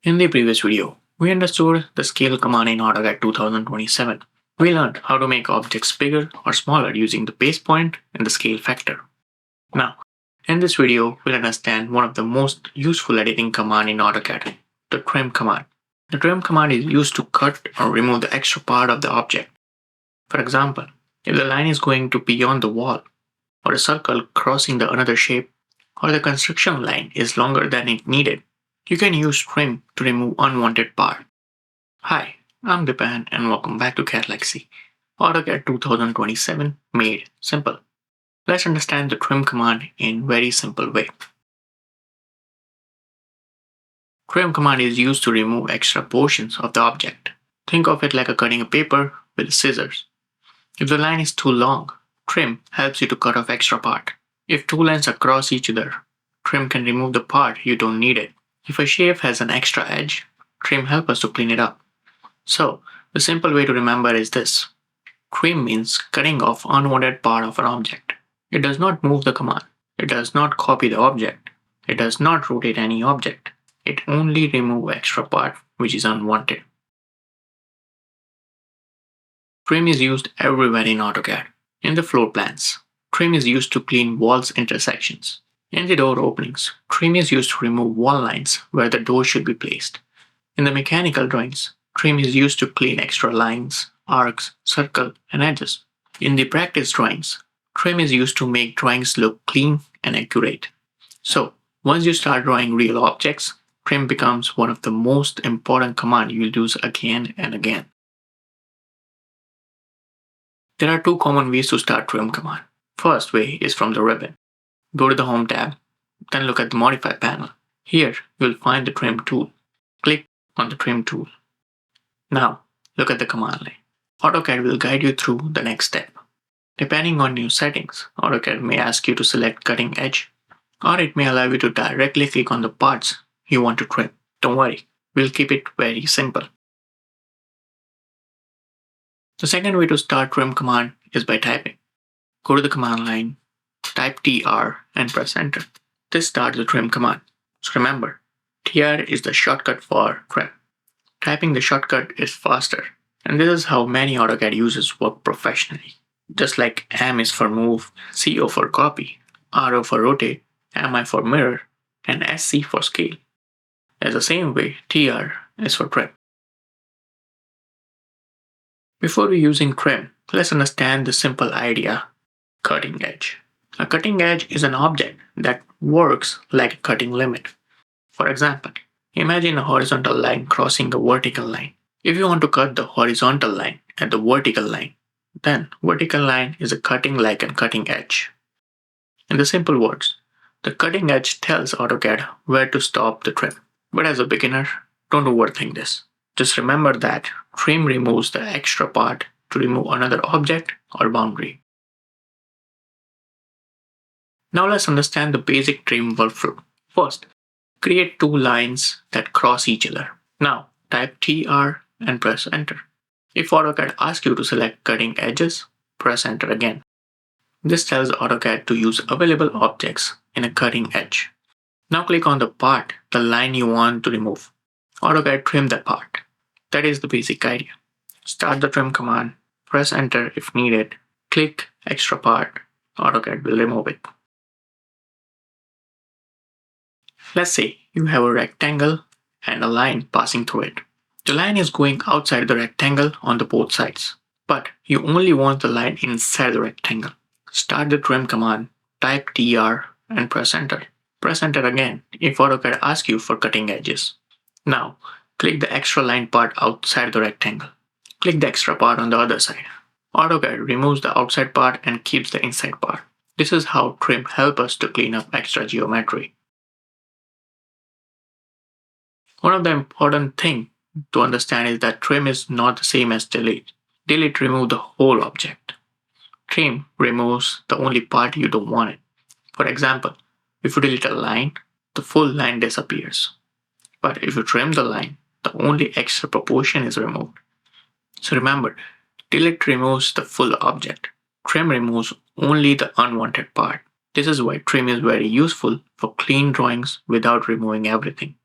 In the previous video, we understood the scale command in AutoCAD 2027. We learned how to make objects bigger or smaller using the base point and the scale factor. Now, in this video, we'll understand one of the most useful editing command in AutoCAD, the trim command. The trim command is used to cut or remove the extra part of the object. For example, if the line is going to beyond the wall, or a circle crossing the another shape, or the construction line is longer than it needed, you can use trim to remove unwanted part. Hi, I'm Dipan and welcome back to Cadelyx, AutoCAD 2027 made simple. Let's understand the trim command in very simple way. Trim command is used to remove extra portions of the object. Think of it like cutting a paper with scissors. If the line is too long, trim helps you to cut off extra part. If two lines are cross each other, trim can remove the part you don't need it. If a shape has an extra edge, trim helps us to clean it up. So, the simple way to remember is this. Trim means cutting off unwanted part of an object. It does not move the command. It does not copy the object. It does not rotate any object. It only removes extra part which is unwanted. Trim is used everywhere in AutoCAD. In the floor plans, trim is used to clean walls intersections. In the door openings, trim is used to remove wall lines where the door should be placed. In the mechanical drawings, trim is used to clean extra lines, arcs, circles, and edges. In the practice drawings, trim is used to make drawings look clean and accurate. So, once you start drawing real objects, trim becomes one of the most important commands you'll use again and again. There are two common ways to start trim command. First way is from the ribbon. Go to the Home tab, then look at the Modify panel. Here, you'll find the Trim tool. Click on the Trim tool. Now, look at the command line. AutoCAD will guide you through the next step. Depending on your settings, AutoCAD may ask you to select Cutting Edge, or it may allow you to directly click on the parts you want to trim. Don't worry, we'll keep it very simple. The second way to start Trim command is by typing. Go to the command line, type TR and press enter. This starts the trim command. So remember, TR is the shortcut for trim. Typing the shortcut is faster, and this is how many AutoCAD users work professionally. Just like M is for move, CO for copy, RO for rotate, MI for mirror, and SC for scale. As the same way, TR is for trim. Before we using trim, let's understand the simple idea, cutting edge. A cutting edge is an object that works like a cutting limit. For example, imagine a horizontal line crossing a vertical line. If you want to cut the horizontal line at the vertical line, then vertical line is a cutting like a cutting edge. In the simple words, the cutting edge tells AutoCAD where to stop the trim. But as a beginner, don't overthink this. Just remember that trim removes the extra part to remove another object or boundary. Now let's understand the basic trim workflow. First, create two lines that cross each other. Now, type TR and press enter. If AutoCAD asks you to select cutting edges, press enter again. This tells AutoCAD to use available objects in a cutting edge. Now click on the part, the line you want to remove. AutoCAD trim that part. That is the basic idea. Start the trim command, press enter if needed, click extra part, AutoCAD will remove it. Let's say you have a rectangle and a line passing through it. The line is going outside the rectangle on the both sides, but you only want the line inside the rectangle. Start the trim command, type TR and press enter. Press enter again if AutoCAD asks you for cutting edges. Now, click the extra line part outside the rectangle. Click the extra part on the other side. AutoCAD removes the outside part and keeps the inside part. This is how trim helps us to clean up extra geometry. One of the important things to understand is that trim is not the same as delete. Delete removes the whole object. Trim removes the only part you don't want it. For example, if you delete a line, the full line disappears. But if you trim the line, the only extra proportion is removed. So remember, delete removes the full object. Trim removes only the unwanted part. This is why trim is very useful for clean drawings without removing everything.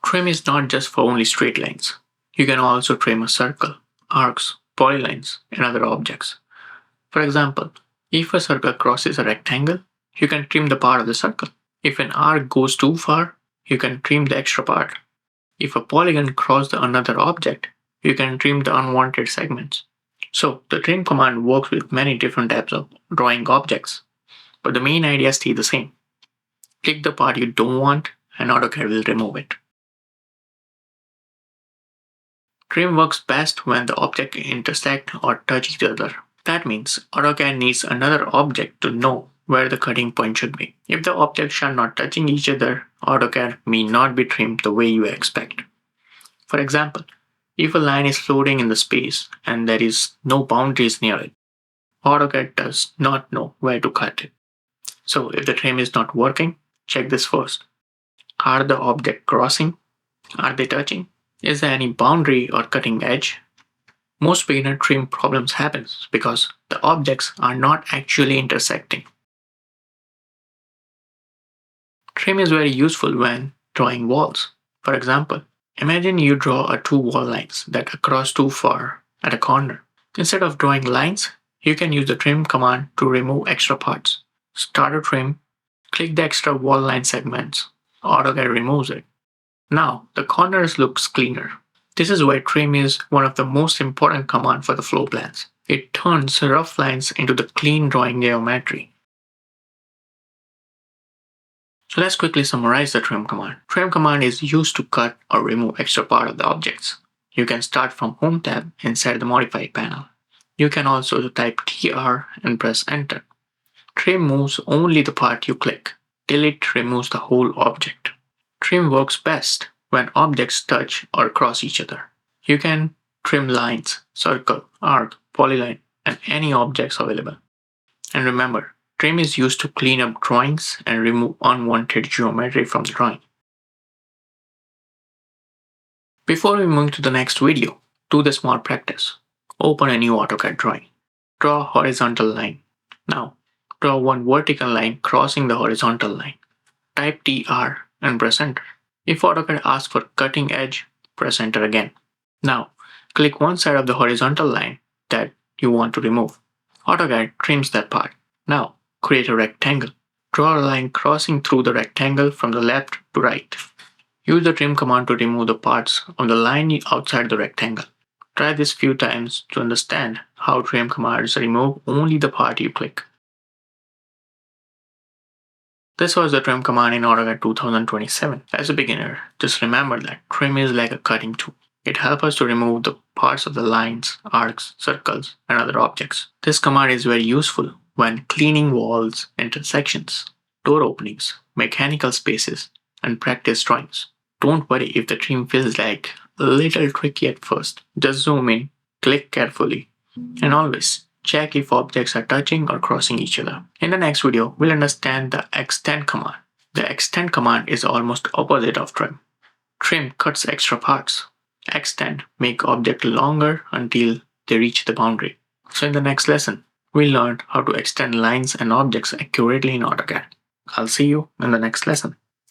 Trim is not just for only straight lines. You can also trim a circle, arcs, polylines, and other objects. For example, if a circle crosses a rectangle, you can trim the part of the circle. If an arc goes too far, you can trim the extra part. If a polygon crosses another object, you can trim the unwanted segments. So, the trim command works with many different types of drawing objects, but the main idea stays the same. Click the part you don't want, and AutoCAD will remove it. Trim works best when the objects intersect or touch each other. That means AutoCAD needs another object to know where the cutting point should be. If the objects are not touching each other, AutoCAD may not be trimmed the way you expect. For example, if a line is floating in the space and there is no boundaries near it, AutoCAD does not know where to cut it. So if the trim is not working, check this first. Are the objects crossing? Are they touching? Is there any boundary or cutting edge? Most beginner trim problems happen because the objects are not actually intersecting. Trim is very useful when drawing walls. For example, imagine you draw two wall lines that cross too far at a corner. Instead of drawing lines, you can use the trim command to remove extra parts. Start a trim, click the extra wall line segments. AutoCAD removes it. Now, the corners looks cleaner. This is why trim is one of the most important commands for the floor plans. It turns rough lines into the clean drawing geometry. So let's quickly summarize the trim command. Trim command is used to cut or remove extra part of the objects. You can start from Home tab inside the Modify panel. You can also type TR and press Enter. Trim moves only the part you click. Delete removes the whole object. Trim works best when objects touch or cross each other. You can trim lines, circle, arc, polyline, and any objects available. And remember, trim is used to clean up drawings and remove unwanted geometry from the drawing. Before we move to the next video, do the small practice. Open a new AutoCAD drawing. Draw a horizontal line. Now, draw one vertical line crossing the horizontal line. Type TR and press Enter. If AutoCAD asks for cutting edge, press Enter again. Now, click one side of the horizontal line that you want to remove. AutoCAD trims that part. Now, create a rectangle. Draw a line crossing through the rectangle from the left to right. Use the trim command to remove the parts of the line outside the rectangle. Try this few times to understand how trim commands remove only the part you click. This was the trim command in AutoCAD 2027. As a beginner, just remember that trim is like a cutting tool. It helps us to remove the parts of the lines, arcs, circles, and other objects. This command is very useful when cleaning walls, intersections, door openings, mechanical spaces, and practice drawings. Don't worry if the trim feels like a little tricky at first. Just zoom in, click carefully, and always check if objects are touching or crossing each other. In the next video, we'll understand the extend command. The extend command is almost opposite of trim. Trim cuts extra parts. Extend make object longer until they reach the boundary. So in the next lesson, we'll learn how to extend lines and objects accurately in AutoCAD. I'll see you in the next lesson.